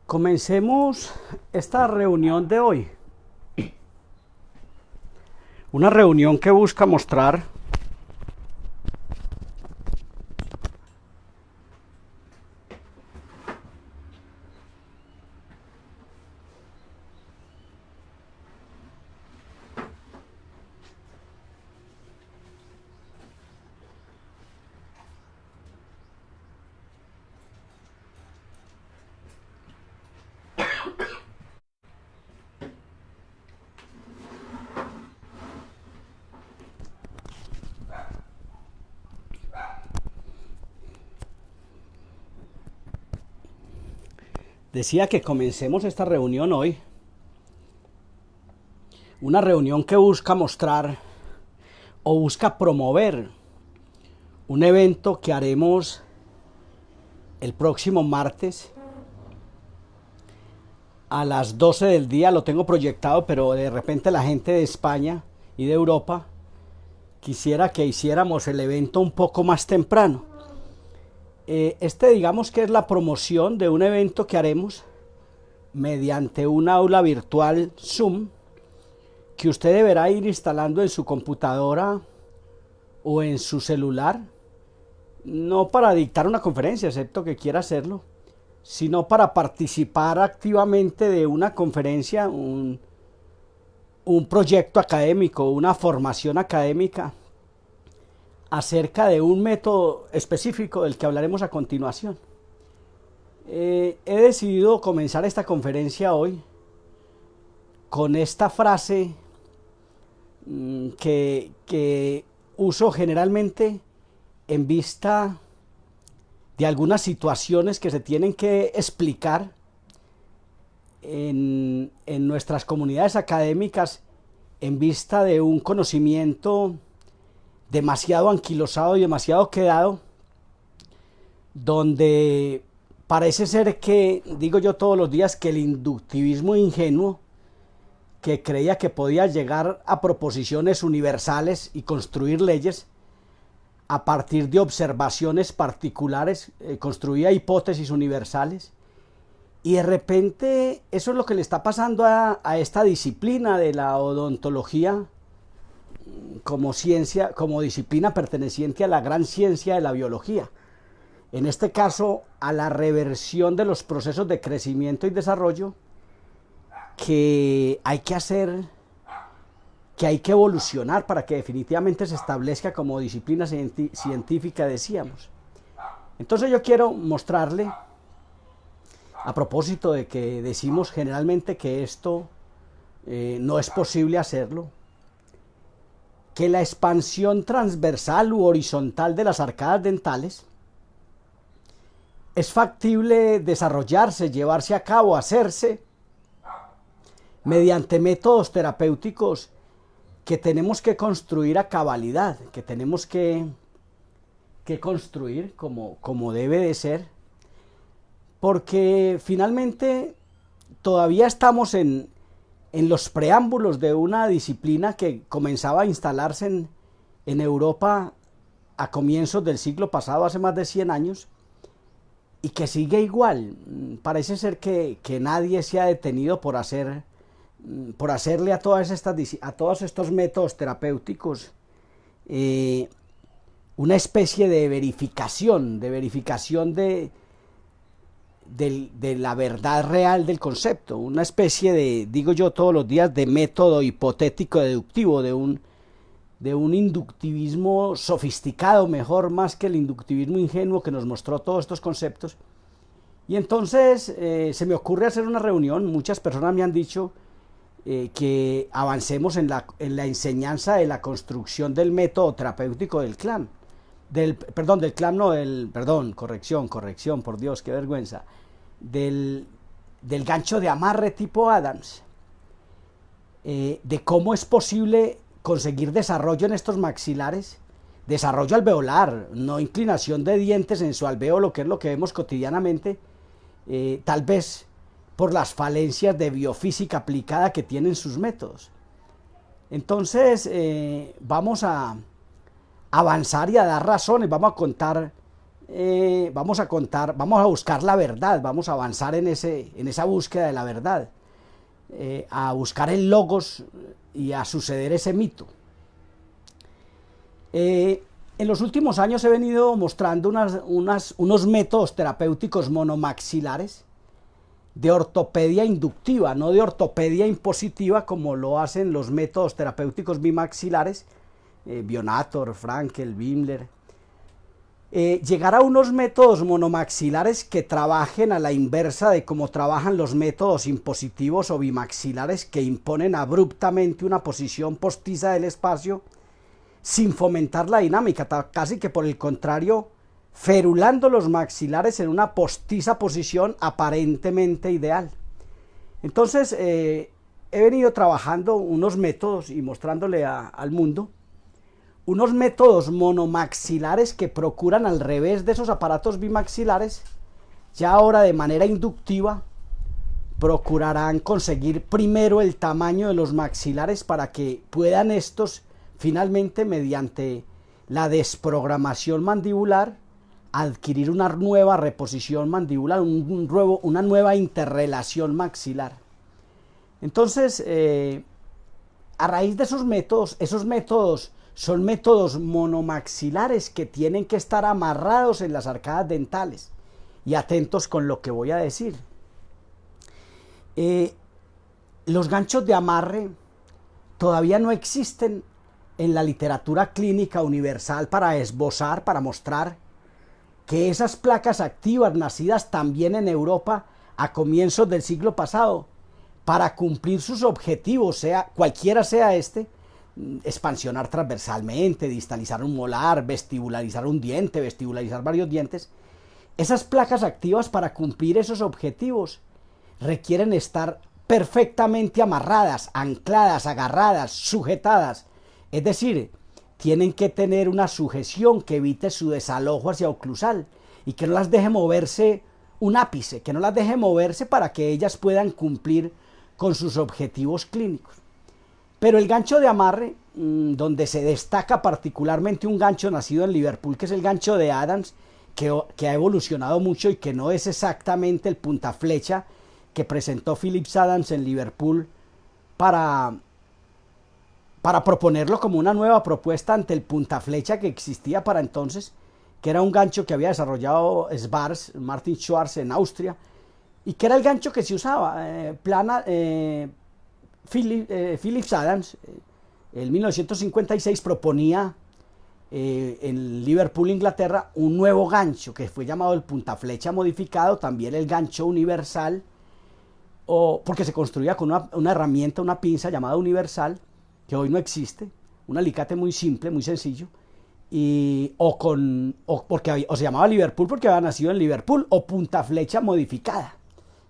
Comencemos esta reunión de hoy. Una reunión que busca mostrar decía que comencemos esta reunión hoy. Una reunión que busca mostrar o busca promover un evento que haremos el próximo martes a las 12 del día. Lo tengo proyectado, pero de repente la gente de España y de Europa quisiera que hiciéramos el evento un poco más temprano. Digamos que es la promoción de un evento que haremos mediante un aula virtual Zoom, que usted deberá ir instalando en su computadora o en su celular, no para dictar una conferencia, excepto que quiera hacerlo, sino para participar activamente de una conferencia, un proyecto académico, una formación académica acerca de un método específico del que hablaremos a continuación. He decidido comenzar esta conferencia hoy con esta frase que uso generalmente en vista de algunas situaciones que se tienen que explicar en nuestras comunidades académicas en vista de un conocimiento demasiado anquilosado y demasiado quedado, donde parece ser que, digo yo todos los días, que el inductivismo ingenuo, que creía que podía llegar a proposiciones universales y construir leyes a partir de observaciones particulares, construía hipótesis universales, y de repente eso es lo que le está pasando a esta disciplina de la odontología como ciencia, como disciplina perteneciente a la gran ciencia de la biología. En este caso, a la reversión de los procesos de crecimiento y desarrollo que hay que hacer, que hay que evolucionar para que definitivamente se establezca como disciplina científica, decíamos. Entonces yo quiero mostrarle, a propósito de que decimos generalmente que esto no es posible hacerlo, que la expansión transversal u horizontal de las arcadas dentales es factible desarrollarse, llevarse a cabo, hacerse mediante métodos terapéuticos que tenemos que construir a cabalidad, que tenemos que construir como debe de ser, porque finalmente todavía estamos en los preámbulos de una disciplina que comenzaba a instalarse en Europa a comienzos del siglo pasado, hace más de 100 años, y que sigue igual. Parece ser que nadie se ha detenido por hacerle a todos estos métodos terapéuticos una especie de verificación de la verdad real del concepto, una especie de, digo yo todos los días, de método hipotético deductivo, de un inductivismo sofisticado, mejor, más que el inductivismo ingenuo que nos mostró todos estos conceptos. Y entonces se me ocurre hacer una reunión. Muchas personas me han dicho que avancemos en la enseñanza de la construcción del método terapéutico del CLAM. Corrección, por Dios, qué vergüenza, del gancho de amarre tipo Adams, de cómo es posible conseguir desarrollo en estos maxilares, desarrollo alveolar, no inclinación de dientes en su alvéolo, que es lo que vemos cotidianamente, tal vez por las falencias de biofísica aplicada que tienen sus métodos. Entonces vamos a avanzar y a dar razones, vamos a contar vamos a contar, vamos a buscar la verdad, vamos a avanzar en esa búsqueda de la verdad, a buscar el logos y a suceder ese mito. En los últimos años he venido mostrando unos métodos terapéuticos monomaxilares de ortopedia inductiva, no de ortopedia impositiva como lo hacen los métodos terapéuticos bimaxilares, Bionator, Frankel, Wimler. Llegar a unos métodos monomaxilares que trabajen a la inversa de cómo trabajan los métodos impositivos o bimaxilares, que imponen abruptamente una posición postiza del espacio sin fomentar la dinámica, casi que por el contrario, ferulando los maxilares en una postiza posición aparentemente ideal. Entonces he venido trabajando unos métodos y mostrándole al mundo unos métodos monomaxilares que procuran, al revés de esos aparatos bimaxilares, ya ahora de manera inductiva procurarán conseguir primero el tamaño de los maxilares para que puedan estos finalmente, mediante la desprogramación mandibular, adquirir una nueva reposición mandibular, una nueva interrelación maxilar. Entonces, a raíz de esos métodos son métodos monomaxilares que tienen que estar amarrados en las arcadas dentales. Y atentos con lo que voy a decir. Los ganchos de amarre todavía no existen en la literatura clínica universal para esbozar, para mostrar que esas placas activas nacidas también en Europa a comienzos del siglo pasado, para cumplir sus objetivos, sea cualquiera sea expansionar transversalmente, distalizar un molar, vestibularizar un diente, vestibularizar varios dientes, esas placas activas para cumplir esos objetivos requieren estar perfectamente amarradas, ancladas, agarradas, sujetadas. Es decir, tienen que tener una sujeción que evite su desalojo hacia oclusal y que no las deje moverse un ápice, que no las deje moverse para que ellas puedan cumplir con sus objetivos clínicos. Pero el gancho de amarre, donde se destaca particularmente un gancho nacido en Liverpool, que es el gancho de Adams, que ha evolucionado mucho y que no es exactamente el punta flecha que presentó Phillips Adams en Liverpool para proponerlo como una nueva propuesta ante el punta flecha que existía para entonces, que era un gancho que había desarrollado Martin Schwarz en Austria, y que era el gancho que se usaba. Phillips Adams en 1956 proponía en Liverpool, Inglaterra, un nuevo gancho que fue llamado el punta flecha modificado, también el gancho universal, porque se construía con una herramienta, una pinza llamada universal, que hoy no existe, un alicate muy simple, muy sencillo, o se llamaba Liverpool porque había nacido en Liverpool, o punta flecha modificada.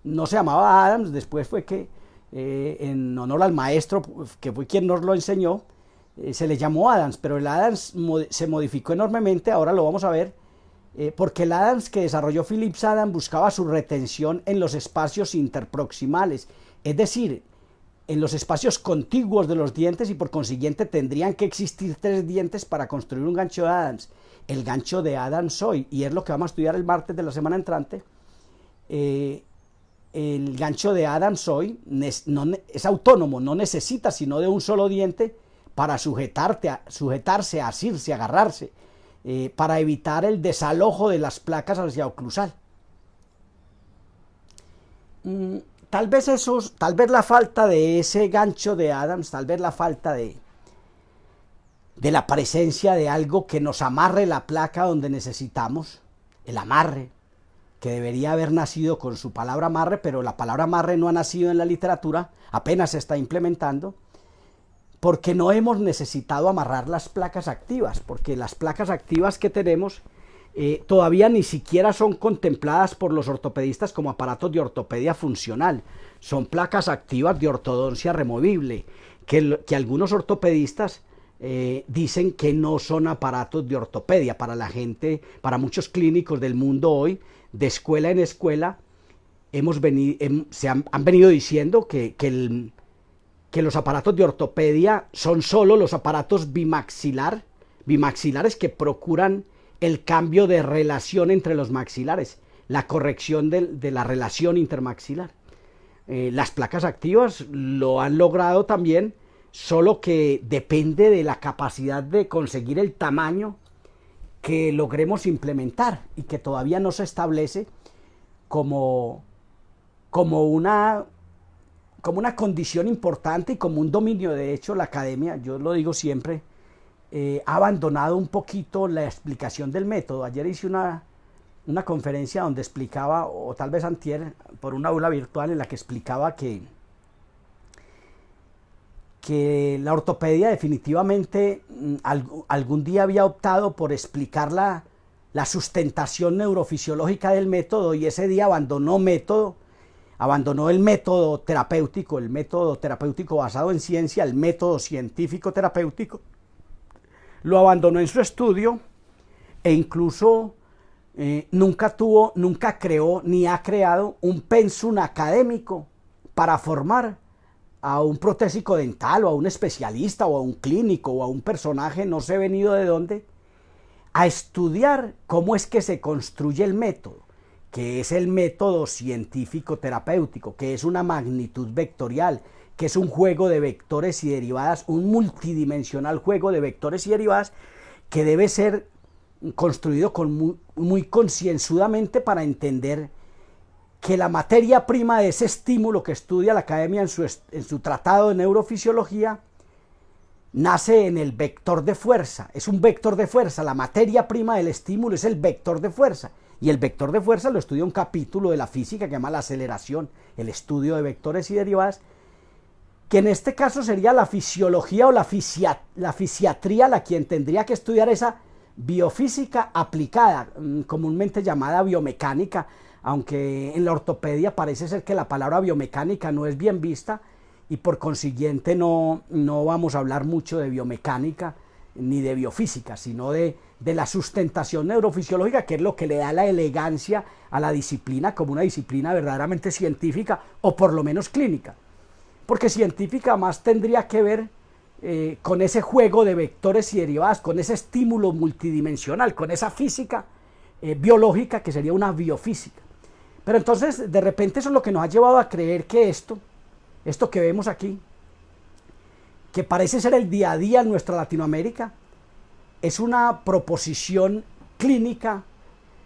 No se llamaba Adams, después fue que en honor al maestro, que fue quien nos lo enseñó, se le llamó Adams, pero el Adams se modificó enormemente, ahora lo vamos a ver, porque el Adams que desarrolló Phillips Adams buscaba su retención en los espacios interproximales, es decir, en los espacios contiguos de los dientes, y por consiguiente tendrían que existir 3 dientes para construir un gancho de Adams. El gancho de Adams hoy, y es lo que vamos a estudiar el martes de la semana entrante, el gancho de Adams hoy es autónomo, no necesita sino de un solo diente para sujetarse, asirse, agarrarse, para evitar el desalojo de las placas hacia oclusal. Tal vez la falta de ese gancho de Adams, tal vez la falta de la presencia de algo que nos amarre la placa donde necesitamos, el amarre, que debería haber nacido con su palabra amarre, pero la palabra amarre no ha nacido en la literatura, apenas se está implementando, porque no hemos necesitado amarrar las placas activas, porque las placas activas que tenemos todavía ni siquiera son contempladas por los ortopedistas como aparatos de ortopedia funcional. Son placas activas de ortodoncia removible, que algunos ortopedistas dicen que no son aparatos de ortopedia. Para la gente, para muchos clínicos del mundo hoy, de escuela en escuela, han venido diciendo que los aparatos de ortopedia son solo los aparatos bimaxilares que procuran el cambio de relación entre los maxilares, la corrección de la relación intermaxilar. Las placas activas lo han logrado también, solo que depende de la capacidad de conseguir el tamaño que logremos implementar y que todavía no se establece como una condición importante y como un dominio. De hecho, la academia, yo lo digo siempre, ha abandonado un poquito la explicación del método. Ayer hice una conferencia donde explicaba, o tal vez antier, por una aula virtual en la que explicaba que la ortopedia definitivamente algún día había optado por explicar la sustentación neurofisiológica del método, y ese día abandonó el método terapéutico basado en ciencia, el método científico terapéutico, lo abandonó en su estudio, e incluso nunca creó ni ha creado un pensum académico para formar a un protésico dental o a un especialista o a un clínico o a un personaje, no sé venido de dónde, a estudiar cómo es que se construye el método, que es el método científico terapéutico, que es una magnitud vectorial, que es un juego de vectores y derivadas, un multidimensional juego de vectores y derivadas que debe ser construido muy concienzudamente para entender que la materia prima de ese estímulo que estudia la academia en su tratado de neurofisiología nace en el vector de fuerza. Es un vector de fuerza, la materia prima del estímulo es el vector de fuerza, y el vector de fuerza lo estudia un capítulo de la física que llama la aceleración, el estudio de vectores y derivadas, que en este caso sería la fisiología o la fisiatría la quien tendría que estudiar esa biofísica aplicada, comúnmente llamada biomecánica, aunque en la ortopedia parece ser que la palabra biomecánica no es bien vista, y por consiguiente no vamos a hablar mucho de biomecánica ni de biofísica, sino de la sustentación neurofisiológica, que es lo que le da la elegancia a la disciplina como una disciplina verdaderamente científica, o por lo menos clínica, porque científica más tendría que ver con ese juego de vectores y derivadas, con ese estímulo multidimensional, con esa física biológica que sería una biofísica. Pero entonces, de repente, eso es lo que nos ha llevado a creer que esto que vemos aquí, que parece ser el día a día en nuestra Latinoamérica, es una proposición clínica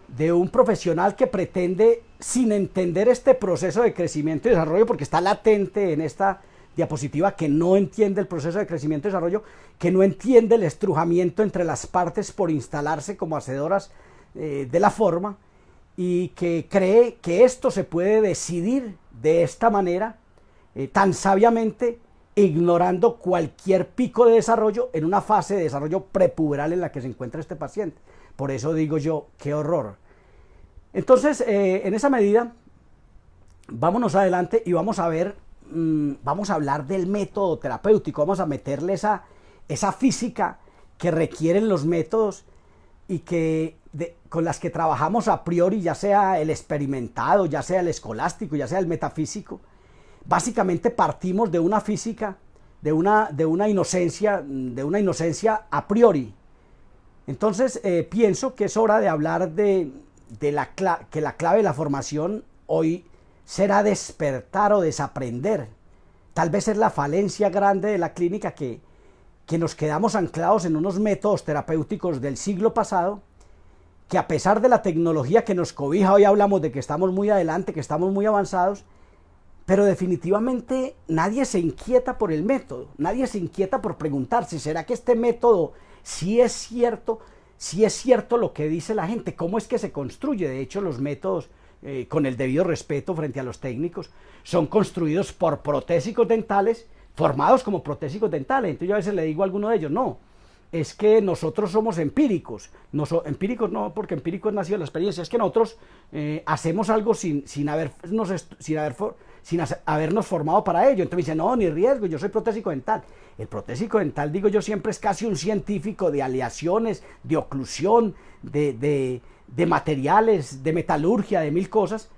de un profesional que pretende, sin entender este proceso de crecimiento y desarrollo, porque está latente en esta diapositiva, que no entiende el proceso de crecimiento y desarrollo, que no entiende el estrujamiento entre las partes por instalarse como hacedoras de la forma, y que cree que esto se puede decidir de esta manera, tan sabiamente, ignorando cualquier pico de desarrollo en una fase de desarrollo prepuberal en la que se encuentra este paciente. Por eso digo yo, qué horror. Entonces, en esa medida, vámonos adelante y vamos a ver, vamos a hablar del método terapéutico, vamos a meterle esa física que requieren los métodos y con las que trabajamos a priori, ya sea el experimentado, ya sea el escolástico, ya sea el metafísico. Básicamente partimos de una física, de una inocencia a priori. Entonces pienso que es hora de hablar que la clave de la formación hoy será despertar o desaprender. Tal vez es la falencia grande de la clínica, que nos quedamos anclados en unos métodos terapéuticos del siglo pasado, que a pesar de la tecnología que nos cobija, hoy hablamos de que estamos muy adelante, que estamos muy avanzados, pero definitivamente nadie se inquieta por el método, nadie se inquieta por preguntarse, ¿será que este método sí es cierto lo que dice la gente? ¿Cómo es que se construye? De hecho, los métodos, con el debido respeto frente a los técnicos, son construidos por protésicos dentales, formados como protésicos dentales. Entonces yo a veces le digo a alguno de ellos, no, es que nosotros somos empíricos. Empíricos no, porque empíricos nació la experiencia, es que nosotros hacemos algo sin habernos formado para ello. Entonces me dice, no, ni riesgo, yo soy protésico dental. El protésico dental, digo yo, siempre es casi un científico de aleaciones, de oclusión, de materiales, de metalurgia, de mil cosas,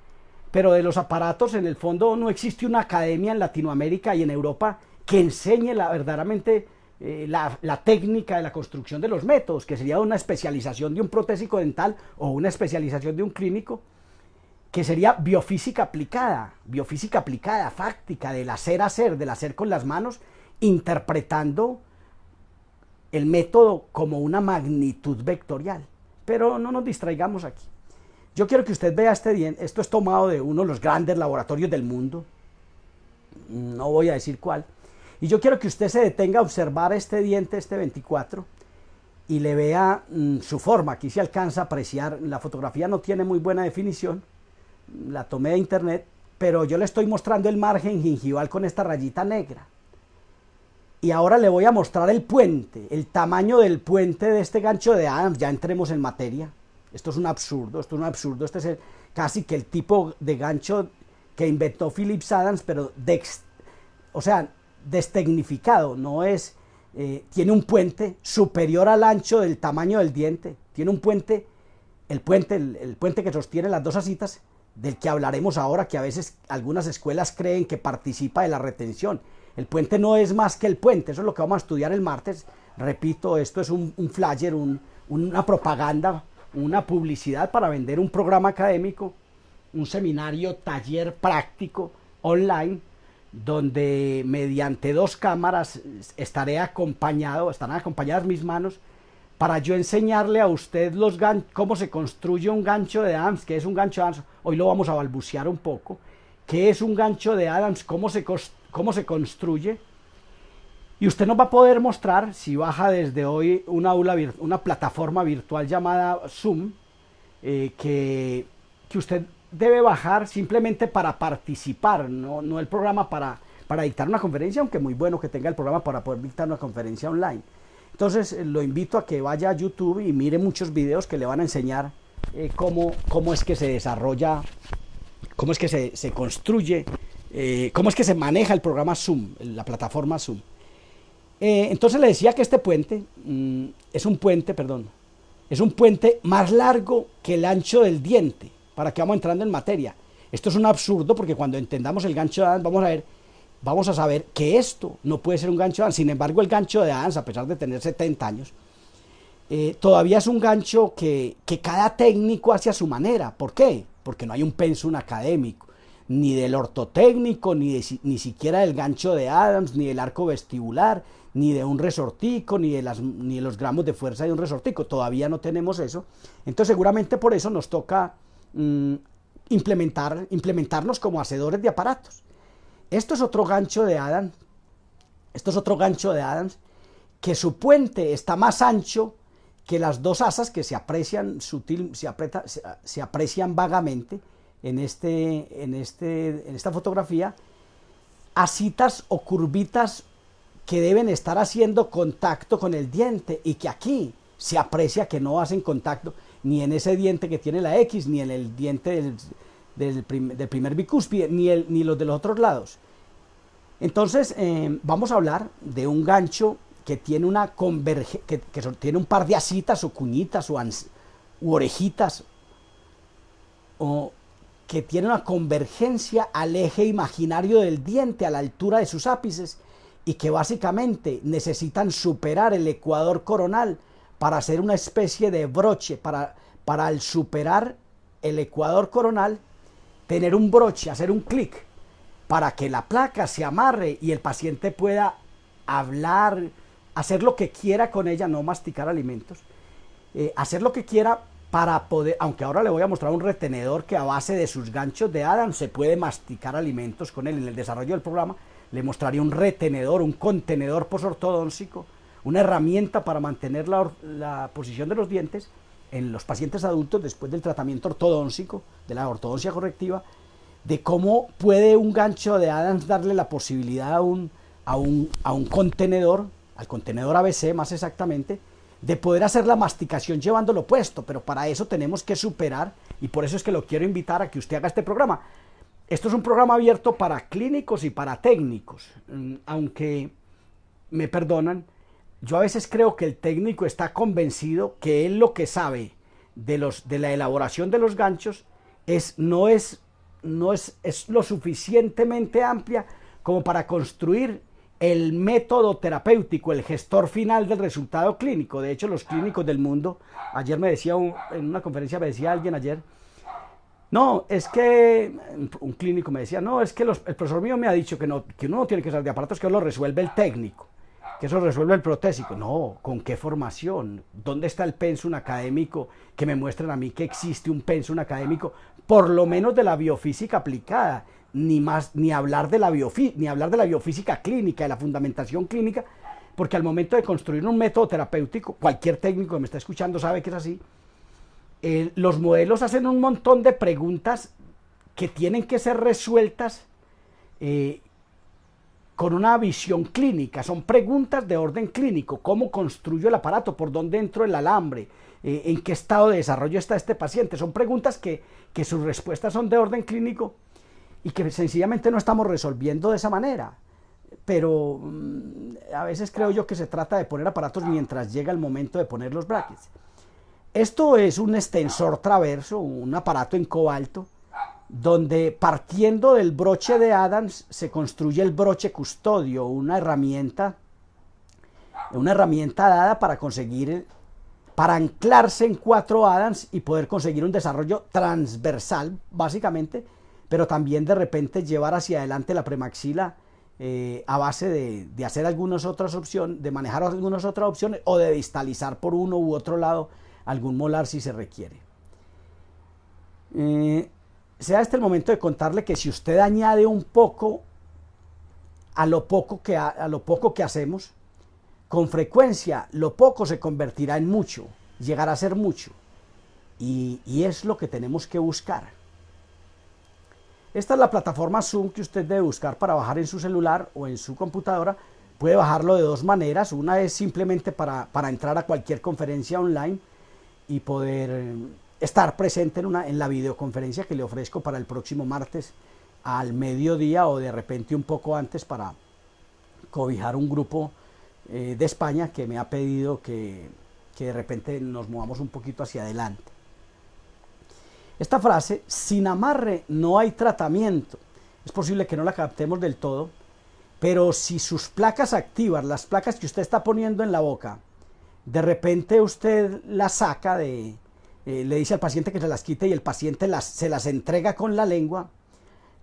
pero de los aparatos, en el fondo, no existe una academia en Latinoamérica y en Europa que enseñe verdaderamente la técnica de la construcción de los métodos, que sería una especialización de un protésico dental o una especialización de un clínico, que sería biofísica aplicada, fáctica, del hacer con las manos, interpretando el método como una magnitud vectorial. Pero no nos distraigamos aquí. Yo quiero que usted vea este diente. Esto es tomado de uno de los grandes laboratorios del mundo, no voy a decir cuál, y yo quiero que usted se detenga a observar este diente, este 24, y le vea su forma. Aquí se alcanza a apreciar, la fotografía no tiene muy buena definición, la tomé de internet, pero yo le estoy mostrando el margen gingival con esta rayita negra. Y ahora le voy a mostrar el puente, el tamaño del puente de este gancho de Adams. Ya entremos en materia. Esto es un absurdo, este es casi que el tipo de gancho que inventó Phillips Adams, pero destecnificado. No es, tiene un puente superior al ancho del tamaño del diente. Tiene un puente, el puente que sostiene las dos asitas, del que hablaremos ahora, que a veces algunas escuelas creen que participa de la retención. El puente no es más que el puente, eso es lo que vamos a estudiar el martes. Repito, esto es un flyer, una propaganda, una publicidad para vender un programa académico, un seminario, taller práctico online, donde mediante 2 cámaras estarán acompañadas mis manos para yo enseñarle a usted cómo se construye un gancho de Adams. ¿Qué es un gancho de Adams? Hoy lo vamos a balbucear un poco. ¿Qué es un gancho de Adams? ¿Cómo se construye? Y usted nos va a poder mostrar, si baja desde hoy una plataforma virtual llamada Zoom, que usted debe bajar simplemente para participar, no el programa para dictar una conferencia, aunque muy bueno que tenga el programa para poder dictar una conferencia online. Entonces lo invito a que vaya a YouTube y mire muchos videos que le van a enseñar cómo es que se desarrolla, cómo es que se construye, cómo es que se maneja el programa Zoom, la plataforma Zoom. Entonces le decía que este puente es un puente más largo que el ancho del diente, para que vamos entrando en materia. Esto es un absurdo, porque cuando entendamos el gancho de Adams vamos a saber que esto no puede ser un gancho de Adams. Sin embargo, el gancho de Adams, a pesar de tener 70 años, todavía es un gancho que cada técnico hace a su manera. ¿Por qué? Porque no hay un pensum académico, ni del ortotécnico, ni siquiera del gancho de Adams, ni del arco vestibular, ni de un resortico, ni de los gramos de fuerza de un resortico. Todavía no tenemos eso. Entonces seguramente por eso nos toca implementarnos como hacedores de aparatos. Esto es otro gancho de Adams. Que su puente está más ancho que las 2 asas que se aprecian se aprecian vagamente en esta fotografía, asitas o curvitas que deben estar haciendo contacto con el diente, y que aquí se aprecia que no hacen contacto ni en ese diente que tiene la X, ni en el diente del primer bicúspide, ni los de los otros lados. Entonces vamos a hablar de un gancho que tiene que tiene un par de asitas o cuñitas u orejitas, o que tiene una convergencia al eje imaginario del diente a la altura de sus ápices, y que básicamente necesitan superar el ecuador coronal para hacer una especie de broche, para al superar el ecuador coronal tener un broche, hacer un clic, para que la placa se amarre y el paciente pueda hablar, hacer lo que quiera con ella, no masticar alimentos, hacer lo que quiera para poder, aunque ahora le voy a mostrar un retenedor que a base de sus ganchos de Adams se puede masticar alimentos con él. En el desarrollo del programa le mostraría un retenedor, un contenedor posortodóntico, una herramienta para mantener la posición de los dientes en los pacientes adultos después del tratamiento ortodóntico, de la ortodoncia correctiva, de cómo puede un gancho de Adams darle la posibilidad a un contenedor, al contenedor ABC más exactamente, de poder hacer la masticación llevándolo puesto. Pero para eso tenemos que superar, y por eso es que lo quiero invitar a que usted haga este programa. Esto es un programa abierto para clínicos y para técnicos, aunque me perdonan, yo a veces creo que el técnico está convencido que él lo que sabe de la elaboración de los ganchos no es lo suficientemente amplia como para construir el método terapéutico, el gestor final del resultado clínico. De hecho, los clínicos del mundo, ayer me decía, en una conferencia me decía alguien ayer, no, es que, un clínico me decía, no, es que el profesor mío me ha dicho que, no, que uno no tiene que usar de aparatos, que eso lo resuelve el técnico, que eso lo resuelve el protésico. No, ¿con qué formación? ¿Dónde está el pensum académico? Que me muestren a mí que existe un pensum académico, por lo menos de la biofísica aplicada, ni hablar de la biofísica clínica, de la fundamentación clínica, porque al momento de construir un método terapéutico, cualquier técnico que me está escuchando sabe que es así. Los modelos hacen un montón de preguntas que tienen que ser resueltas con una visión clínica. Son preguntas de orden clínico. ¿Cómo construyo el aparato? ¿Por dónde entro el alambre? ¿En qué estado de desarrollo está este paciente? Son preguntas que sus respuestas son de orden clínico y que sencillamente no estamos resolviendo de esa manera. Pero a veces creo yo que se trata de poner aparatos mientras llega el momento de poner los brackets. Esto es un extensor traverso, un aparato en cobalto, donde partiendo del broche de Adams se construye el broche custodio, una herramienta dada para anclarse en 4 Adams y poder conseguir un desarrollo transversal, básicamente, pero también de repente llevar hacia adelante la premaxila a base de hacer algunas otras opciones, de manejar algunas otras opciones o de distalizar por uno u otro lado algún molar si se requiere. Sea este el momento de contarle que si usted añade un poco a lo poco que hacemos, con frecuencia lo poco se convertirá en mucho, llegará a ser mucho, y es lo que tenemos que buscar. Esta es la plataforma Zoom que usted debe buscar para bajar en su celular o en su computadora. Puede bajarlo de 2 maneras. Una es simplemente para entrar a cualquier conferencia online y poder estar presente en la videoconferencia que le ofrezco para el próximo martes al mediodía o de repente un poco antes, para cobijar un grupo de España que me ha pedido que de repente nos movamos un poquito hacia adelante. Esta frase, sin amarre no hay tratamiento, es posible que no la captemos del todo, pero si sus placas activas, las placas que usted está poniendo en la boca, de repente usted las saca le dice al paciente que se las quite y el paciente se las entrega con la lengua,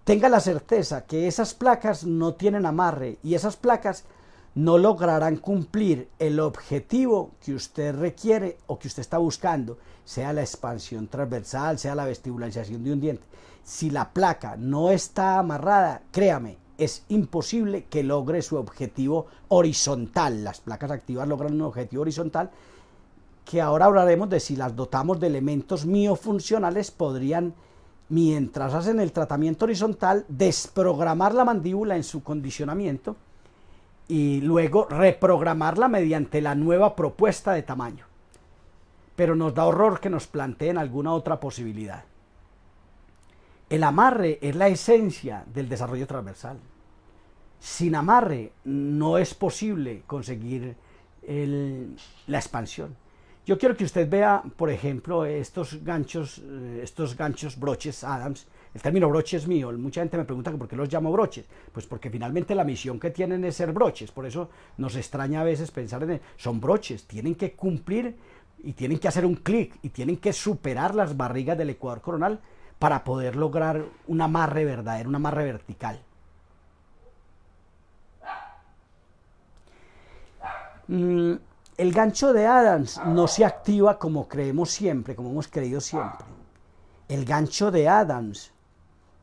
tenga la certeza que esas placas no tienen amarre y esas placas no lograrán cumplir el objetivo que usted requiere o que usted está buscando, sea la expansión transversal, sea la vestibularización de un diente. Si la placa no está amarrada, créame, es imposible que logre su objetivo horizontal. Las placas activas logran un objetivo horizontal, que ahora hablaremos de si las dotamos de elementos miofuncionales, podrían, mientras hacen el tratamiento horizontal, desprogramar la mandíbula en su condicionamiento y luego reprogramarla mediante la nueva propuesta de tamaño. Pero nos da horror que nos planteen alguna otra posibilidad. El amarre es la esencia del desarrollo transversal. Sin amarre no es posible conseguir la expansión. Yo quiero que usted vea, por ejemplo, estos ganchos broches Adams. El término broche es mío. Mucha gente me pregunta por qué los llamo broches. Pues porque finalmente la misión que tienen es ser broches. Por eso nos extraña a veces pensar en son broches. Tienen que cumplir y tienen que hacer un clic y tienen que superar las barrigas del ecuador coronal para poder lograr un amarre verdadero, un amarre vertical. El gancho de Adams no se activa como creemos siempre, como hemos creído siempre. El gancho de Adams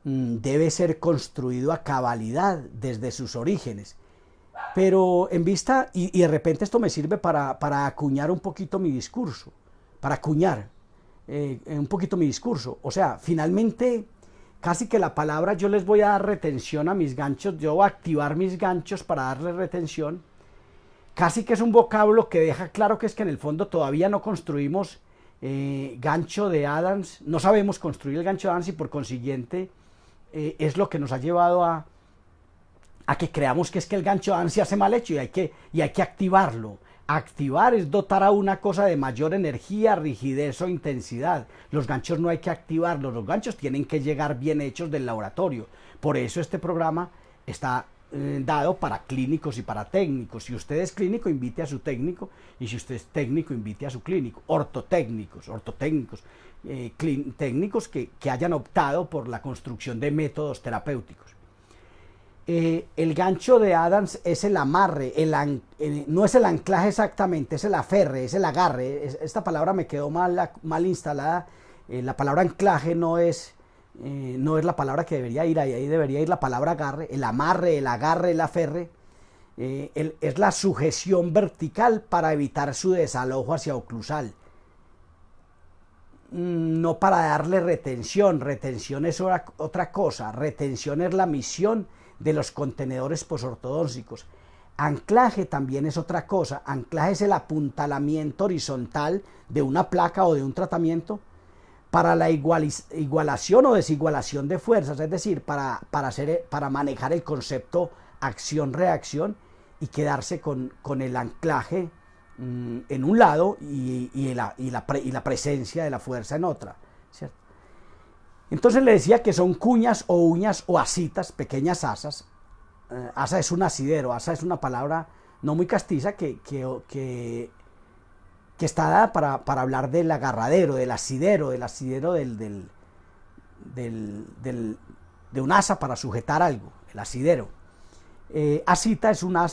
debe ser construido a cabalidad desde sus orígenes. Pero en vista, y de repente esto me sirve para acuñar un poquito mi discurso, para acuñar un poquito mi discurso. O sea, finalmente, casi que la palabra yo les voy a dar retención a mis ganchos, yo voy a activar mis ganchos para darles retención. Casi que es un vocablo que deja claro que es que en el fondo todavía no construimos gancho de Adams, no sabemos construir el gancho de Adams y por consiguiente es lo que nos ha llevado a que creamos que es que el gancho de Adams se hace mal hecho y hay que activarlo. Activar es dotar a una cosa de mayor energía, rigidez o intensidad. Los ganchos no hay que activarlos, los ganchos tienen que llegar bien hechos del laboratorio. Por eso este programa está dado para clínicos y para técnicos. Si usted es clínico, invite a su técnico, y si usted es técnico, invite a su clínico. Ortotécnicos, técnicos que hayan optado por la construcción de métodos terapéuticos. El gancho de Adams es el amarre, no es el anclaje exactamente, es el aferre, es el agarre. Esta palabra me quedó mal instalada. La palabra anclaje no es la palabra que debería ir ahí debería ir la palabra agarre. El amarre, el agarre, el aferre es la sujeción vertical para evitar su desalojo hacia oclusal, no para darle retención. Retención es otra cosa. Retención es la misión de los contenedores posortodóncicos. Anclaje también es otra cosa. Anclaje es el apuntalamiento horizontal de una placa o de un tratamiento para la igualación o desigualación de fuerzas, es decir, para manejar el concepto acción-reacción y quedarse con el anclaje en un lado y la presencia de la fuerza en otra, ¿cierto? Entonces le decía que son cuñas o uñas o asitas, pequeñas asas. Asa es un asidero, asa es una palabra no muy castiza que está dada para hablar del agarradero, del asidero de un asa para sujetar algo, el asidero. Asita es una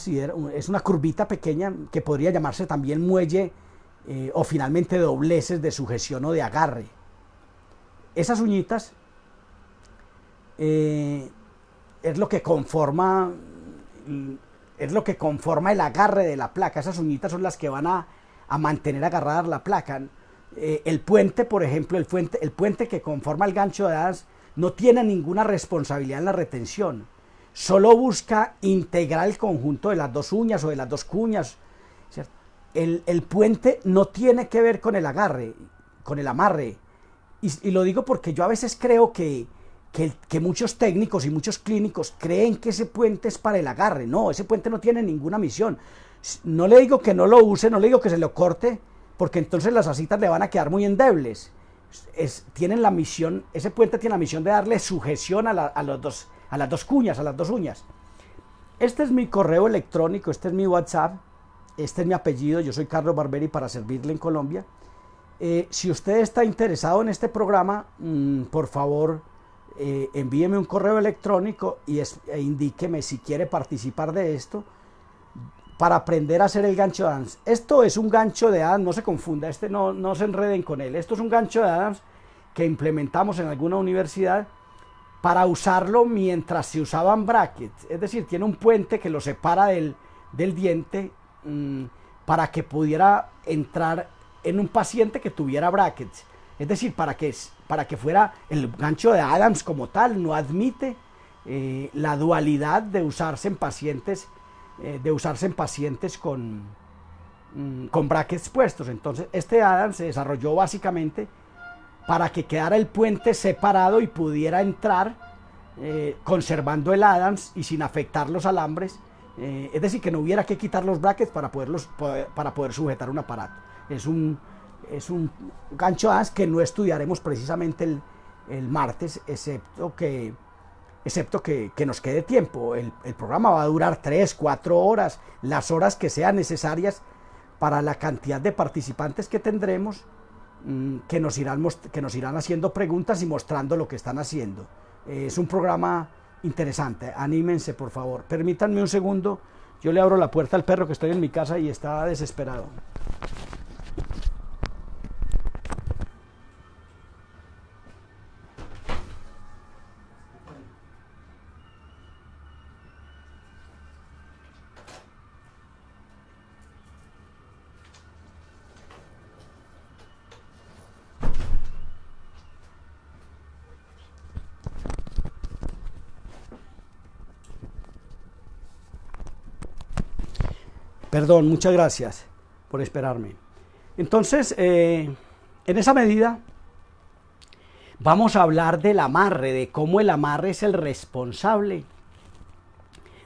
curvita pequeña que podría llamarse también muelle o finalmente dobleces de sujeción o de agarre. Esas uñitas es lo que conforma el agarre de la placa. Esas uñitas son las que van a mantener agarrada la placa. El puente, por ejemplo, el puente que conforma el gancho de Adams no tiene ninguna responsabilidad en la retención. Solo busca integrar el conjunto de las dos uñas o de las dos cuñas, ¿cierto? El puente no tiene que ver con el agarre, con el amarre. Y lo digo porque yo a veces creo que muchos técnicos y muchos clínicos creen que ese puente es para el agarre. No, ese puente no tiene ninguna misión. No le digo que no lo use, no le digo que se lo corte, porque entonces las asitas le van a quedar muy endebles. Tienen la misión, ese puente tiene la misión de darle sujeción a las dos cuñas, a las dos uñas. Este es mi correo electrónico, este es mi WhatsApp, este es mi apellido, yo soy Carlos Barberi para servirle en Colombia. Si usted está interesado en este programa, por favor, envíeme un correo electrónico e indíqueme si quiere participar de esto para aprender a hacer el gancho de Adams. Esto es un gancho de Adams, no se confunda, no se enreden con él. Esto es un gancho de Adams que implementamos en alguna universidad para usarlo mientras se usaban brackets, es decir, tiene un puente que lo separa del diente para que pudiera entrar en un paciente que tuviera brackets, es decir, para que fuera el gancho de Adams como tal. No admite la dualidad de usarse en pacientes con brackets puestos. Entonces este Adams se desarrolló básicamente para que quedara el puente separado y pudiera entrar conservando el Adams y sin afectar los alambres, es decir, que no hubiera que quitar los brackets para poder sujetar un aparato. Es un gancho Adams que no estudiaremos precisamente el martes, excepto que nos quede tiempo. El programa va a durar 3, 4 horas, las horas que sean necesarias para la cantidad de participantes que tendremos, que nos irán haciendo preguntas y mostrando lo que están haciendo. Es un programa interesante, anímense por favor. Permítanme un segundo, yo le abro la puerta al perro que estoy en mi casa y está desesperado. Perdón, muchas gracias por esperarme. Entonces, en esa medida, vamos a hablar del amarre, de cómo el amarre es el responsable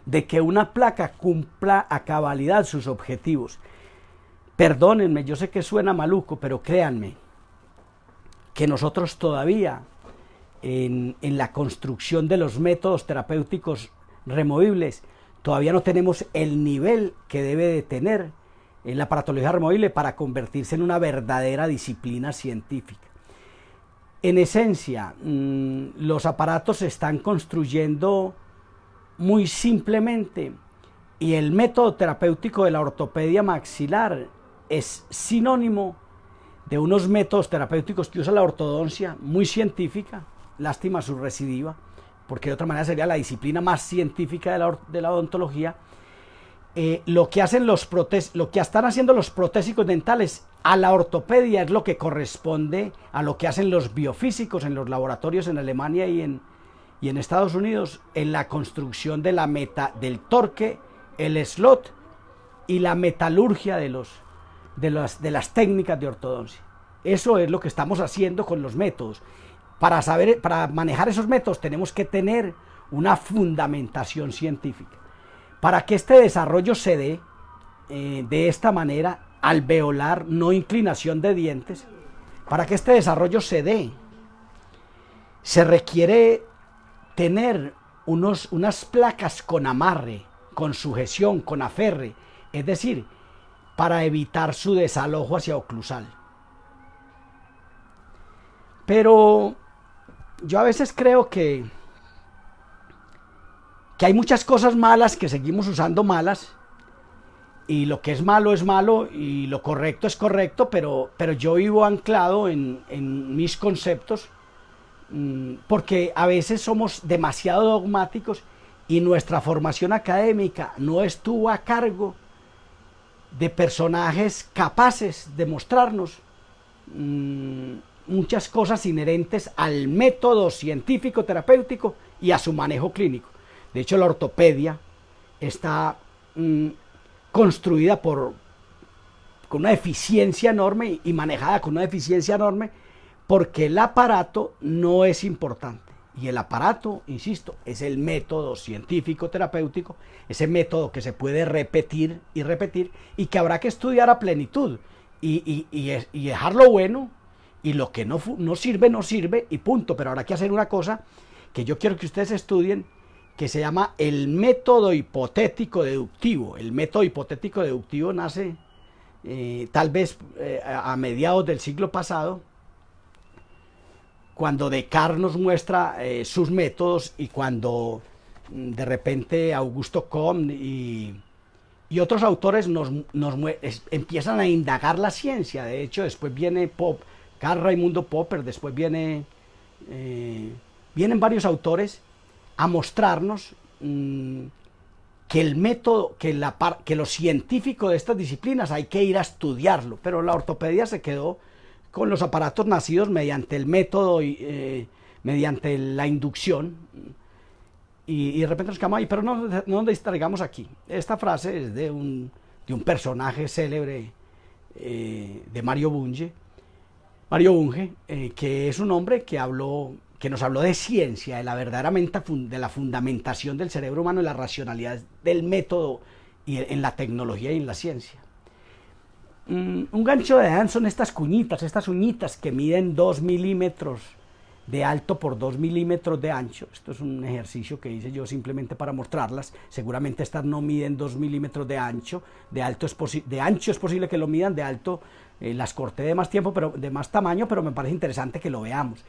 de que una placa cumpla a cabalidad sus objetivos. Perdónenme, yo sé que suena maluco, pero créanme que nosotros todavía en la construcción de los métodos terapéuticos removibles Todavía no tenemos el nivel que debe de tener la aparatología removible para convertirse en una verdadera disciplina científica. En esencia, los aparatos se están construyendo muy simplemente y el método terapéutico de la ortopedia maxilar es sinónimo de unos métodos terapéuticos que usa la ortodoncia, muy científica, lástima su recidiva, porque de otra manera sería la disciplina más científica de la odontología. Lo que están haciendo los protésicos dentales a la ortopedia es lo que corresponde a lo que hacen los biofísicos en los laboratorios en Alemania y en Estados Unidos en la construcción de del torque, el slot y la metalurgia de las técnicas de ortodoncia. Eso es lo que estamos haciendo con los métodos. Para manejar esos métodos tenemos que tener una fundamentación científica. Para que este desarrollo se dé de esta manera, alveolar, no inclinación de dientes, para que este desarrollo se dé, se requiere tener unas placas con amarre, con sujeción, con aferre, es decir, para evitar su desalojo hacia oclusal. Pero yo a veces creo que hay muchas cosas malas que seguimos usando malas, y lo que es malo y lo correcto es correcto, pero yo vivo anclado en mis conceptos, porque a veces somos demasiado dogmáticos y nuestra formación académica no estuvo a cargo de personajes capaces de mostrarnos muchas cosas inherentes al método científico terapéutico y a su manejo clínico. De hecho, la ortopedia está construida con una eficiencia enorme y manejada con una eficiencia enorme, porque el aparato no es importante. Y el aparato, insisto, es el método científico terapéutico, ese método que se puede repetir y repetir y que habrá que estudiar a plenitud y dejarlo bueno, y lo que no sirve, no sirve y punto. Pero habrá que hacer una cosa que yo quiero que ustedes estudien, que se llama el método hipotético deductivo. El método hipotético deductivo nace tal vez a mediados del siglo pasado, cuando Descartes nos muestra sus métodos, y cuando de repente Augusto Comte y otros autores empiezan a indagar la ciencia. De hecho, después viene Carl Raimundo Popper, después vienen varios autores a mostrarnos que el método, que lo científico de estas disciplinas hay que ir a estudiarlo, pero la ortopedia se quedó con los aparatos nacidos mediante el método, mediante la inducción, y de repente nos quedamos ahí, pero no nos distraigamos aquí. Esta frase es de un personaje célebre de Mario Bunge, que es un hombre que nos habló de ciencia, de la fundamentación del cerebro humano, y la racionalidad del método y en la tecnología y en la ciencia. Un gancho de Dan son estas uñitas que miden 2 milímetros de alto por 2 milímetros de ancho. Esto es un ejercicio que hice yo simplemente para mostrarlas. Seguramente estas no miden 2 milímetros de ancho, de ancho es posible que lo midan, de alto las corté de más tiempo, pero de más tamaño, pero me parece interesante que lo veamos.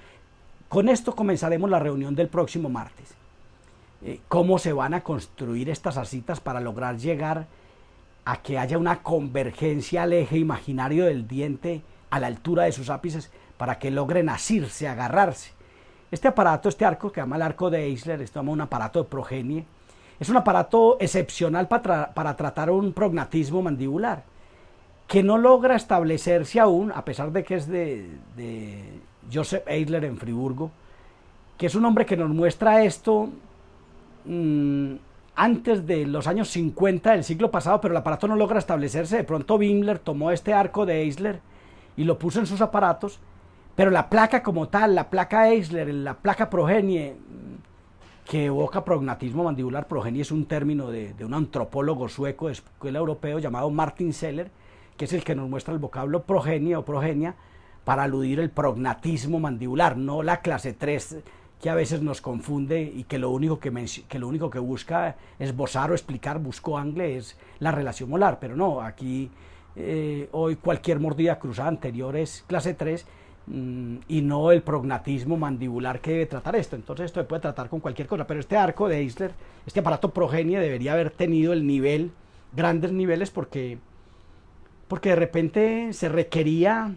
Con esto comenzaremos la reunión del próximo martes. Cómo se van a construir estas asitas para lograr llegar a que haya una convergencia al eje imaginario del diente a la altura de sus ápices, para que logren asirse, agarrarse. Este aparato, este arco, que se llama el arco de Eisler, esto se llama un aparato de progenie, es un aparato excepcional para tratar un prognatismo mandibular, que no logra establecerse aún, a pesar de que es de Joseph Eisler en Friburgo, que es un hombre que nos muestra esto antes de los años 50 del siglo pasado, pero el aparato no logra establecerse. De pronto Wimler tomó este arco de Eisler y lo puso en sus aparatos, pero la placa como tal, la placa Eisler, la placa progenie, que evoca prognatismo mandibular. Progenie es un término de un antropólogo sueco de escuela europeo llamado Martin Seller, que es el que nos muestra el vocablo progenie o progenia, para aludir el prognatismo mandibular, no la clase 3 que a veces nos confunde y que lo único que busca esbozar o explicar, busco angle, es la relación molar, pero no, aquí hoy cualquier mordida cruzada anterior es clase 3 y no el prognatismo mandibular que debe tratar esto. Entonces esto se puede tratar con cualquier cosa, pero este arco de Eisler, este aparato progenie debería haber tenido el nivel, grandes niveles, porque de repente se requiere,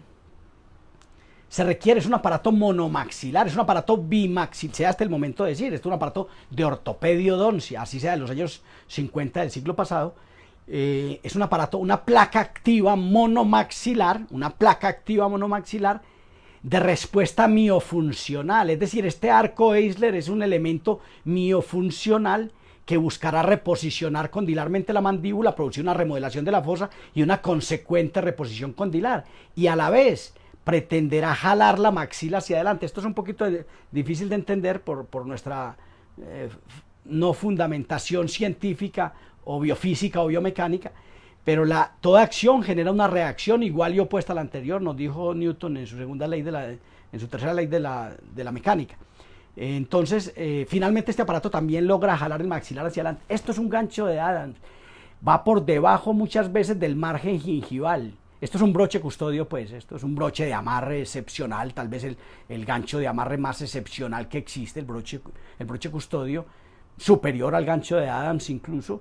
es un aparato monomaxilar, es un aparato bimaxilar, sea hasta el momento de decir, es un aparato de ortopediodoncia, así sea de los años 50 del siglo pasado, es un aparato, una placa activa monomaxilar de respuesta miofuncional, es decir, este arco Eisler es un elemento miofuncional que buscará reposicionar condilarmente la mandíbula, producir una remodelación de la fosa y una consecuente reposición condilar, y a la vez pretenderá jalar la maxila hacia adelante. Esto es un poquito difícil de entender por nuestra no fundamentación científica o biofísica o biomecánica, pero toda acción genera una reacción igual y opuesta a la anterior, nos dijo Newton en su segunda ley en su tercera ley de la mecánica. Entonces, finalmente este aparato también logra jalar el maxilar hacia adelante. Esto es un gancho de Adams, va por debajo muchas veces del margen gingival. Esto es un broche custodio, pues, esto es un broche de amarre excepcional, tal vez el gancho de amarre más excepcional que existe, el broche custodio, superior al gancho de Adams incluso,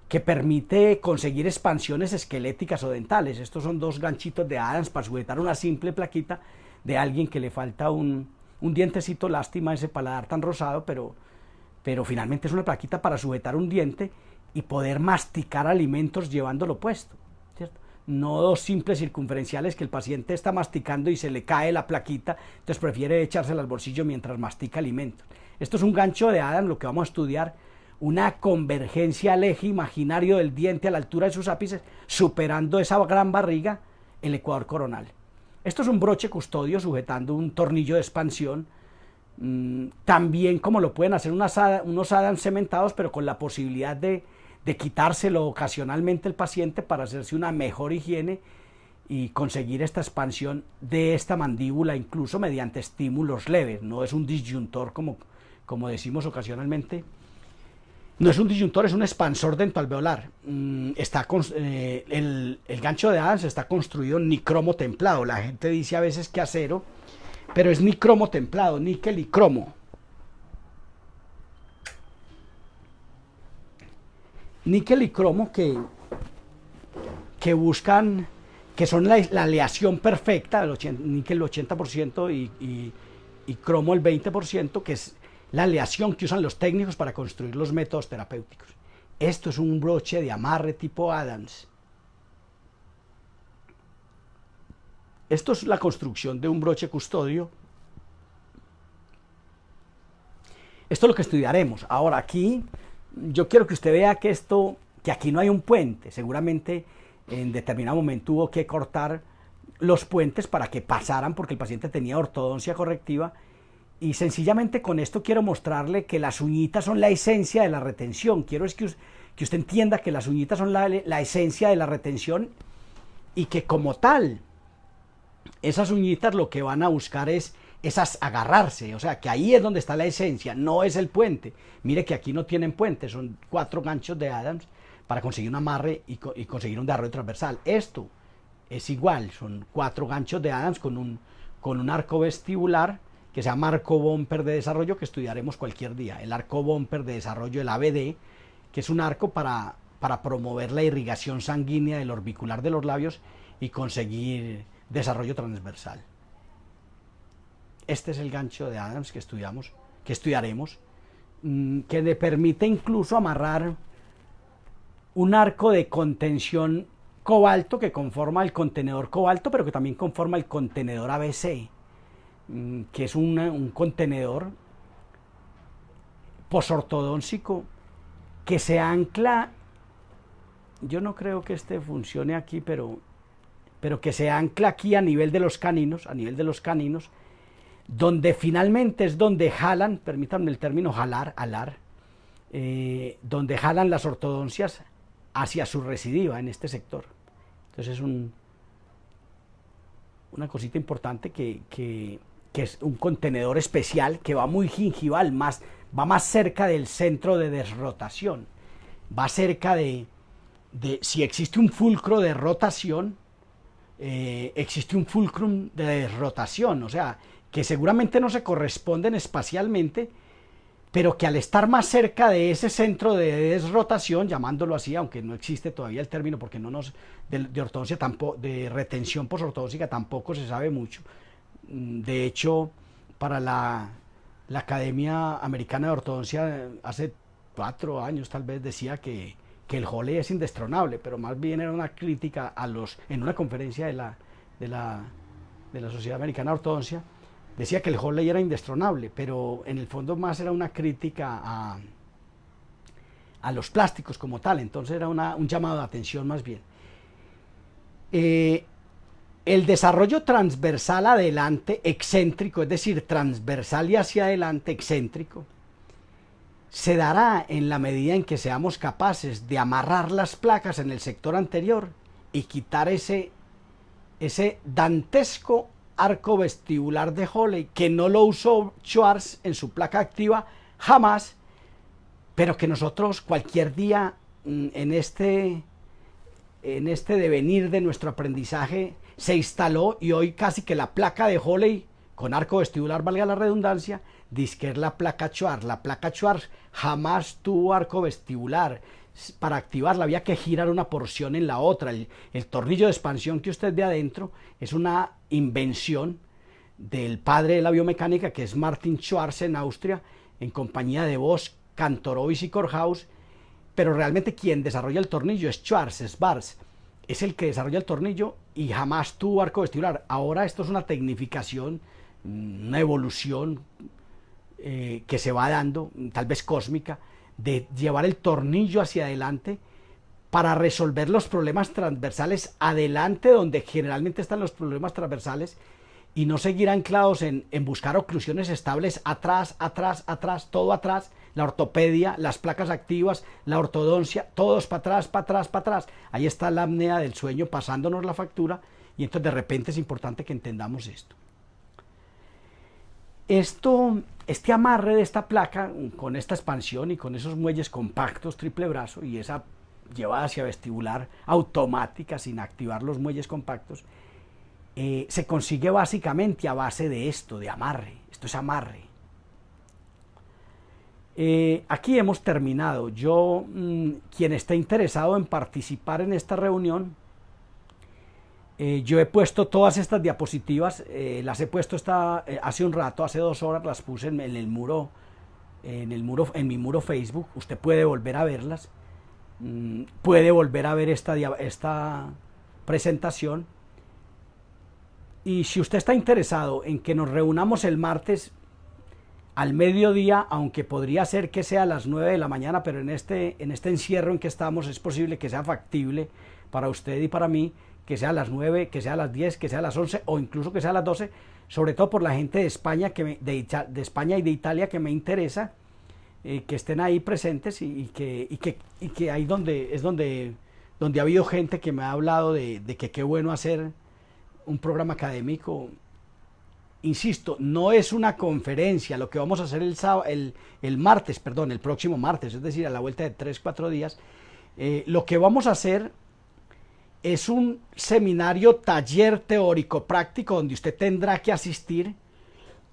que permite conseguir expansiones esqueléticas o dentales. Estos son dos ganchitos de Adams para sujetar una simple plaquita de alguien que le falta un dientecito, lástima ese paladar tan rosado, pero finalmente es una plaquita para sujetar un diente y poder masticar alimentos llevándolo puesto, ¿cierto? No dos simples circunferenciales que el paciente está masticando y se le cae la plaquita, entonces prefiere echársela al bolsillo mientras mastica alimentos. Esto es un gancho de Adams, lo que vamos a estudiar, una convergencia al eje imaginario del diente a la altura de sus ápices, superando esa gran barriga, el ecuador coronal. Esto es un broche custodio sujetando un tornillo de expansión, también como lo pueden hacer unos Adams cementados, pero con la posibilidad de quitárselo ocasionalmente el paciente para hacerse una mejor higiene y conseguir esta expansión de esta mandíbula, incluso mediante estímulos leves. No es un disyuntor como decimos ocasionalmente. No es un disyuntor, es un expansor dentoalveolar. El gancho de Adams está construido en nicromo templado. La gente dice a veces que acero, pero es nicromo templado, níquel y cromo. Níquel y cromo que buscan, que son la aleación perfecta, níquel el 80% y cromo el 20%, que es la aleación que usan los técnicos para construir los métodos terapéuticos. Esto es un broche de amarre tipo Adams. Esto es la construcción de un broche custodio. Esto es lo que estudiaremos. Ahora aquí, yo quiero que usted vea que aquí no hay un puente. Seguramente en determinado momento hubo que cortar los puentes para que pasaran porque el paciente tenía ortodoncia correctiva. Y sencillamente con esto quiero mostrarle que las uñitas son la esencia de la retención. Quiero es que usted entienda que las uñitas son la esencia de la retención y que como tal, esas uñitas lo que van a buscar es agarrarse. O sea, que ahí es donde está la esencia, no es el puente. Mire que aquí no tienen puente, son 4 ganchos de Adams para conseguir un amarre y conseguir un desarrollo transversal. Esto es igual, son 4 ganchos de Adams con un arco vestibular que se llama arco bumper de desarrollo, que estudiaremos cualquier día. El arco bumper de desarrollo, el ABD, que es un arco para promover la irrigación sanguínea del orbicular de los labios y conseguir desarrollo transversal. Este es el gancho de Adams que estudiaremos, que le permite incluso amarrar un arco de contención cobalto que conforma el contenedor cobalto, pero que también conforma el contenedor ABC, que es un contenedor posortodóntico que se ancla, yo no creo que este funcione aquí, pero que se ancla aquí a nivel de los caninos, donde finalmente es donde jalan, permítanme el término jalar, donde jalan las ortodoncias hacia su recidiva en este sector. Entonces es una cosita importante que que es un contenedor especial que va muy gingival, va más cerca del centro de desrotación, va cerca de si existe un fulcro de rotación, existe un fulcrum de desrotación, o sea, que seguramente no se corresponden espacialmente, pero que al estar más cerca de ese centro de desrotación, llamándolo así, aunque no existe todavía el término porque no nos de ortodoncia tampoco, de retención posortodóntica tampoco se sabe mucho. De hecho, para la Academia Americana de Ortodoncia hace 4 años tal vez decía que el Holley es indestronable, pero más bien era una crítica en una conferencia de la Sociedad Americana de Ortodoncia, decía que el Holley era indestronable, pero en el fondo más era una crítica a los plásticos como tal, entonces era un llamado de atención más bien. El desarrollo transversal adelante excéntrico, es decir, transversal y hacia adelante excéntrico, se dará en la medida en que seamos capaces de amarrar las placas en el sector anterior y quitar ese dantesco arco vestibular de Holley, que no lo usó Schwarz en su placa activa jamás, pero que nosotros cualquier día en este devenir de nuestro aprendizaje se instaló, y hoy casi que la placa de Holley con arco vestibular, valga la redundancia, dice que es la placa Schwarz. La placa Schwarz jamás tuvo arco vestibular. Para activarla había que girar una porción en la otra. El tornillo de expansión que usted ve adentro es una invención del padre de la biomecánica, que es Martin Schwarz en Austria, en compañía de Bosch, Kantorowicz y Korhaus, pero realmente quien desarrolla el tornillo es Schwarz, es Bars, es el que desarrolla el tornillo y jamás tuvo arco vestibular. Ahora esto es una tecnificación, una evolución que se va dando, tal vez cósmica, de llevar el tornillo hacia adelante para resolver los problemas transversales adelante, donde generalmente están los problemas transversales, y no seguir anclados en buscar oclusiones estables atrás, todo atrás, la ortopedia, las placas activas, la ortodoncia, todos para atrás. Ahí está la apnea del sueño pasándonos la factura, y entonces de repente es importante que entendamos esto. Este amarre de esta placa, con esta expansión y con esos muelles compactos triple brazo y esa llevada hacia vestibular automática sin activar los muelles compactos, se consigue básicamente a base de esto, de amarre. Esto es amarre. Aquí hemos terminado. Yo, quien esté interesado en participar en esta reunión, yo he puesto todas estas diapositivas, las he puesto hace un rato, hace 2 horas las puse en mi muro Facebook. Usted puede volver a verlas, puede volver a ver esta presentación. Y si usted está interesado en que nos reunamos el martes al mediodía, aunque podría ser que sea a las 9 de la mañana, pero en este encierro en que estamos es posible que sea factible para usted y para mí, que sea a las 9, que sea a las 10, que sea a las 11 o incluso que sea a las 12, sobre todo por la gente de España, de España y de Italia, que me interesa que estén ahí presentes, y que ahí donde ha habido gente que me ha hablado de que qué bueno hacer un programa académico. Insisto, no es una conferencia, lo que vamos a hacer el próximo martes, es decir, a la vuelta de 3-4 días, lo que vamos a hacer es un seminario taller teórico práctico donde usted tendrá que asistir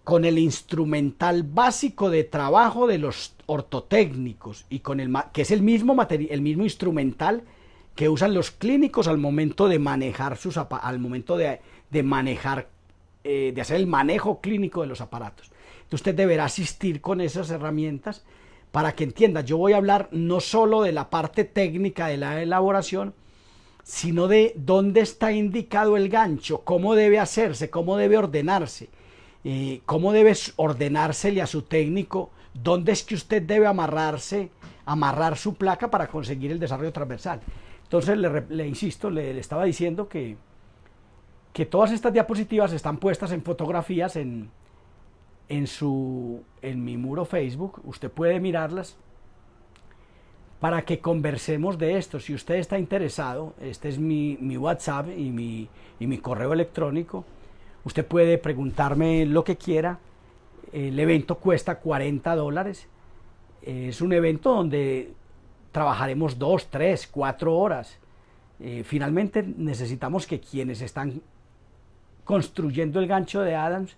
con el instrumental básico de trabajo de los ortotécnicos, y que es el mismo instrumental que usan los clínicos al momento de manejar de hacer el manejo clínico de los aparatos. Entonces usted deberá asistir con esas herramientas para que entienda. Yo voy a hablar no solo de la parte técnica de la elaboración, sino de dónde está indicado el gancho, cómo debe hacerse, cómo debe ordenarse, cómo debe ordenársele a su técnico, dónde es que usted debe amarrar su placa para conseguir el desarrollo transversal. Entonces le insisto, le estaba diciendo que todas estas diapositivas están puestas en fotografías en mi muro Facebook. Usted puede mirarlas para que conversemos de esto. Si usted está interesado, este es mi WhatsApp y mi correo electrónico. Usted puede preguntarme lo que quiera. El evento cuesta $40. Es un evento donde trabajaremos 2, 3, 4 horas. Finalmente necesitamos que quienes están construyendo el gancho de Adams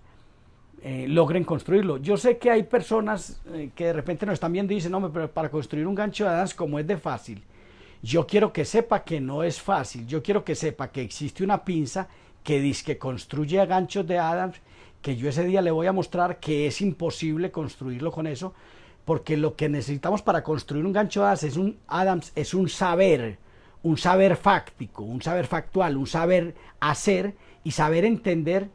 logren construirlo. Yo sé que hay personas que de repente nos están viendo y dicen, no, pero para construir un gancho de Adams, ¿cómo es de fácil? Yo quiero que sepa que no es fácil. Yo quiero que sepa que existe una pinza que dice que construye ganchos de Adams, que yo ese día le voy a mostrar que es imposible construirlo con eso, porque lo que necesitamos para construir un gancho de Adams es un saber fáctico, un saber factual, un saber hacer y saber entender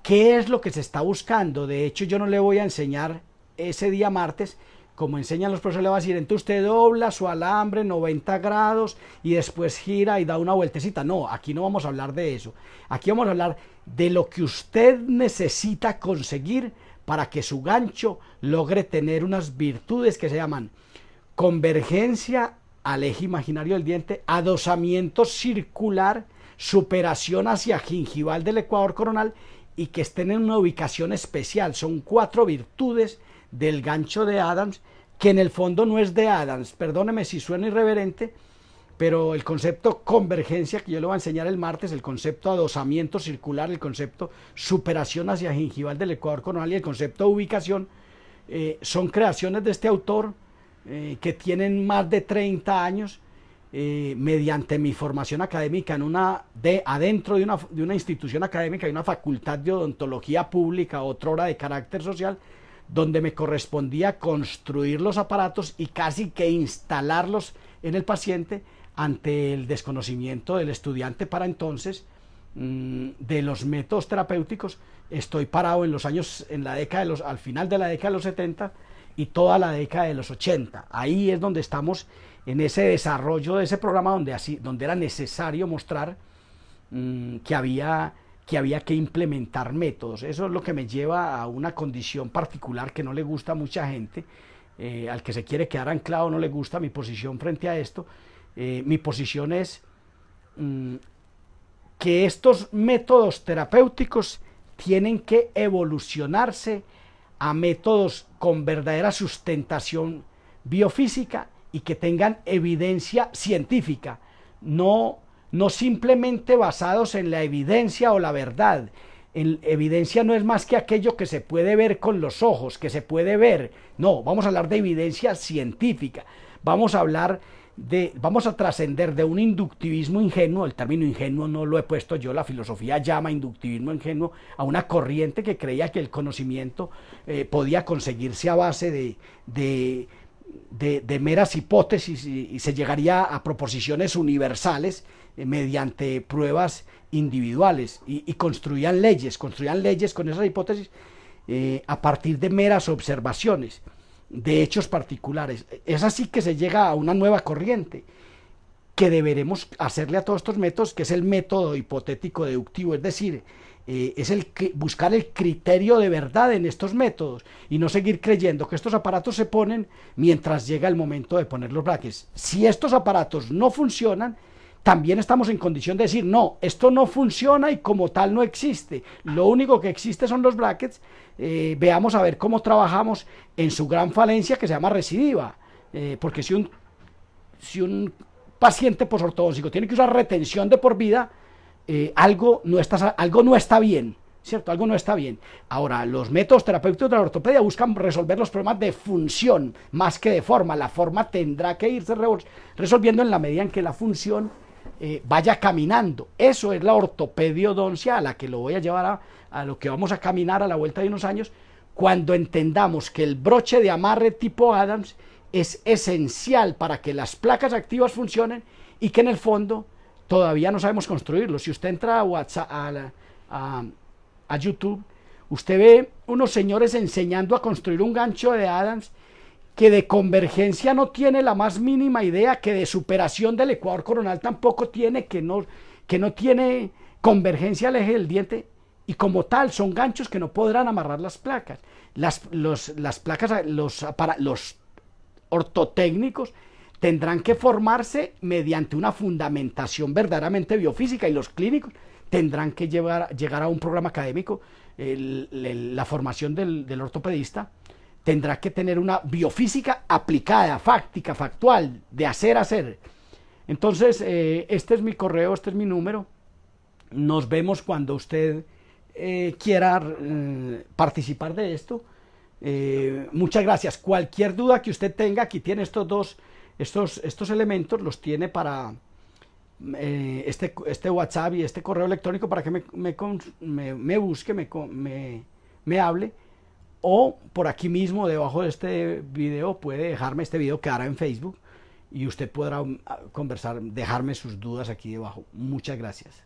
qué es lo que se está buscando. De hecho, yo no le voy a enseñar ese día martes, como enseñan los profesores, le va a decir, entonces usted dobla su alambre 90 grados y después gira y da una vueltecita. No, aquí no vamos a hablar de eso. Aquí vamos a hablar de lo que usted necesita conseguir para que su gancho logre tener unas virtudes que se llaman convergencia al eje imaginario del diente, adosamiento circular, superación hacia gingival del ecuador coronal y que estén en una ubicación especial. Son 4 virtudes del gancho de Adams, que en el fondo no es de Adams. Perdóneme si suena irreverente, pero el concepto convergencia, que yo le voy a enseñar el martes, el concepto adosamiento circular, el concepto superación hacia gingival del ecuador coronal y el concepto ubicación, son creaciones de este autor que tienen más de 30 años. Mediante mi formación académica adentro de una institución académica y una facultad de odontología pública, otra hora de carácter social, donde me correspondía construir los aparatos y casi que instalarlos en el paciente ante el desconocimiento del estudiante para entonces de los métodos terapéuticos. Estoy parado en los años, al final de la década de los 70 y toda la década de los 80. Ahí es donde estamos en ese desarrollo de ese programa donde era necesario mostrar que había que implementar métodos. Eso es lo que me lleva a una condición particular que no le gusta a mucha gente, al que se quiere quedar anclado no le gusta mi posición frente a esto. Mi posición es que estos métodos terapéuticos tienen que evolucionarse a métodos con verdadera sustentación biofísica y que tengan evidencia científica, no simplemente basados en la evidencia o la verdad. Evidencia no es más que aquello que se puede ver con los ojos, que se puede ver. No, vamos a hablar de evidencia científica. Vamos a trascender de un inductivismo ingenuo. El término ingenuo no lo he puesto yo, la filosofía llama inductivismo ingenuo a una corriente que creía que el conocimiento podía conseguirse a base de meras hipótesis y se llegaría a proposiciones universales mediante pruebas individuales y construían leyes con esas hipótesis a partir de meras observaciones de hechos particulares. Es así que se llega a una nueva corriente que deberemos hacerle a todos estos métodos, que es el método hipotético deductivo, es decir, es buscar el criterio de verdad en estos métodos y no seguir creyendo que estos aparatos se ponen mientras llega el momento de poner los brackets. Si estos aparatos no funcionan, también estamos en condición de decir, no, esto no funciona y como tal no existe. Lo único que existe son los brackets. Veamos a ver cómo trabajamos en su gran falencia que se llama recidiva. Porque si un paciente posortodóntico tiene que usar retención de por vida, algo no está bien, ¿cierto? Algo no está bien. Ahora, los métodos terapéuticos de la ortopedia buscan resolver los problemas de función más que de forma. La forma tendrá que irse resolviendo en la medida en que la función vaya caminando. Eso es la ortopediodoncia a la que lo voy a llevar a lo que vamos a caminar a la vuelta de unos años, cuando entendamos que el broche de amarre tipo Adams es esencial para que las placas activas funcionen y que en el fondo todavía no sabemos construirlo. Si usted entra a WhatsApp, a YouTube, usted ve unos señores enseñando a construir un gancho de Adams que de convergencia no tiene la más mínima idea, que de superación del ecuador coronal tampoco tiene, que no tiene convergencia al eje del diente, y como tal son ganchos que no podrán amarrar las placas. Las placas, los ortotécnicos tendrán que formarse mediante una fundamentación verdaderamente biofísica, y los clínicos tendrán que llegar a un programa académico. La formación del ortopedista tendrá que tener una biofísica aplicada, fáctica, factual, de hacer a hacer. Entonces, este es mi correo, este es mi número. Nos vemos cuando usted quiera participar de esto. Muchas gracias. Cualquier duda que usted tenga, aquí tiene estos elementos, los tiene para este WhatsApp y este correo electrónico para que me busque, me hable, o por aquí mismo debajo de este video puede dejarme, este video quedará en Facebook y usted podrá conversar, dejarme sus dudas aquí debajo. Muchas gracias.